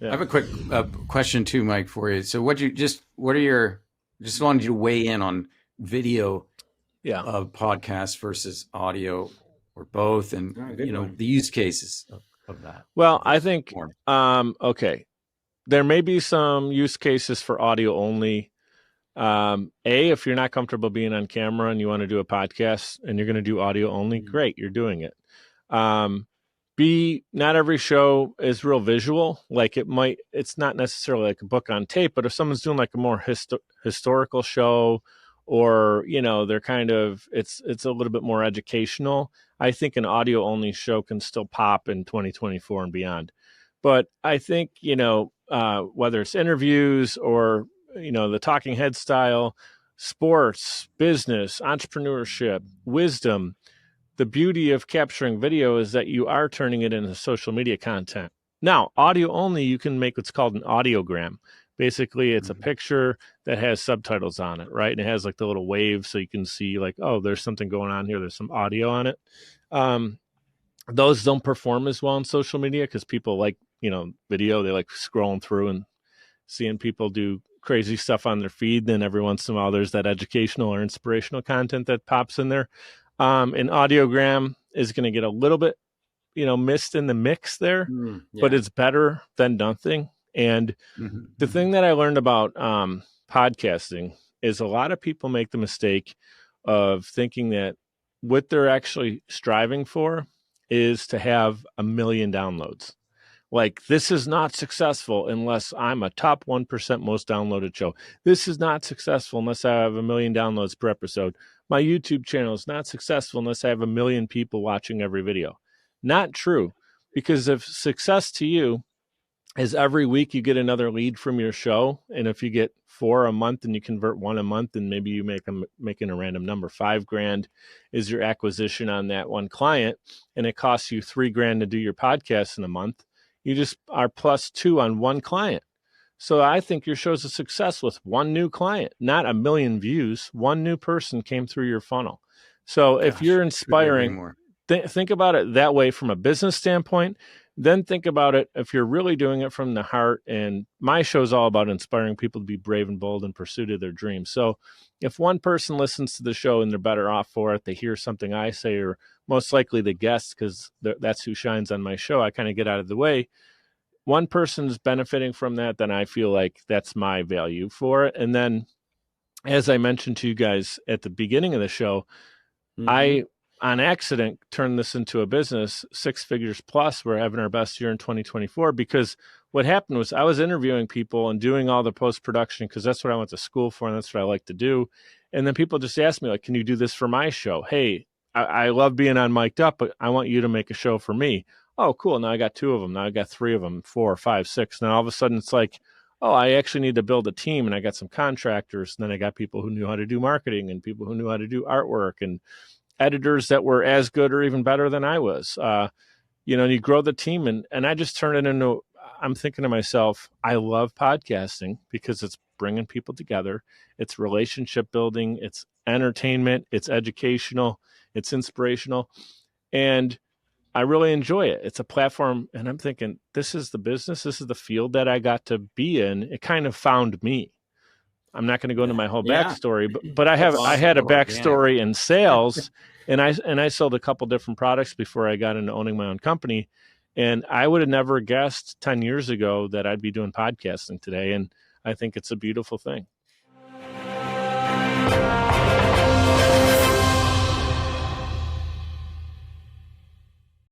I have a quick question too, Mike, for you. So just wanted you to weigh in on video podcasts versus audio or both, and the use cases of that. Well, I think okay, there may be some use cases for audio only. If you're not comfortable being on camera and you want to do a podcast and you're going to do audio only, great, you're doing it. B, not every show is real visual. Like it's not necessarily like a book on tape, but if someone's doing like a more historical show, or, they're kind of, it's a little bit more educational, I think an audio only show can still pop in 2024 and beyond. But I think, whether it's interviews or, the talking head style, sports, business, entrepreneurship, wisdom, the beauty of capturing video is that you are turning it into social media content. Now, audio only, you can make what's called an audiogram. Basically, it's a picture that has subtitles on it, right? And it has like the little waves, so you can see like, oh, there's something going on here. There's some audio on it. Those don't perform as well on social media because people like, video. They like scrolling through and seeing people do crazy stuff on their feed. Then every once in a while, there's that educational or inspirational content that pops in there. An audiogram is going to get a little bit, missed in the mix there, but it's better than nothing. And the thing that I learned about podcasting is a lot of people make the mistake of thinking that what they're actually striving for is to have 1 million downloads. Like, this is not successful unless I'm a top 1% most downloaded show. This is not successful unless I have 1 million downloads per episode. My YouTube channel is not successful unless I have 1 million people watching every video. Not true, because if success to you is every week you get another lead from your show, and if you get 4 a month and you convert 1 a month, and maybe you making a random number, $5,000 is your acquisition on that one client, and it costs you $3,000 to do your podcast in a month, you just are +2 on one client. So I think your show's a success with one new client, not 1 million views. One new person came through your funnel. So if you're inspiring, think about it that way from a business standpoint. Then think about it if you're really doing it from the heart. And my show is all about inspiring people to be brave and bold in pursuit of their dreams. So if one person listens to the show and they're better off for it, they hear something I say, or most likely the guest, because that's who shines on my show, I kind of get out of the way. One person's benefiting from that, then I feel like that's my value for it. And then, as I mentioned to you guys at the beginning of the show, I, on accident, turned this into a business, 6 figures plus. We're having our best year in 2024 because what happened was I was interviewing people and doing all the post-production because that's what I went to school for and that's what I like to do. And then people just asked me, like, can you do this for my show? Hey, I love being on Mic'd Up, but I want you to make a show for me. Oh, cool. Now I got 2 of them. Now I got 3 of them, 4, 5, 6. Now all of a sudden it's like, oh, I actually need to build a team, and I got some contractors. And then I got people who knew how to do marketing and people who knew how to do artwork and editors that were as good or even better than I was. And you grow the team, and I just turn it into, I'm thinking to myself, I love podcasting because it's bringing people together. It's relationship building. It's entertainment. It's educational. It's inspirational. And I really enjoy it. It's a platform, and I'm thinking, this is the business. This is the field that I got to be in. It kind of found me. I'm not going to go into my whole backstory, but I had a backstory in sales, and I sold a couple different products before I got into owning my own company. And I would have never guessed 10 years ago that I'd be doing podcasting today. And I think it's a beautiful thing.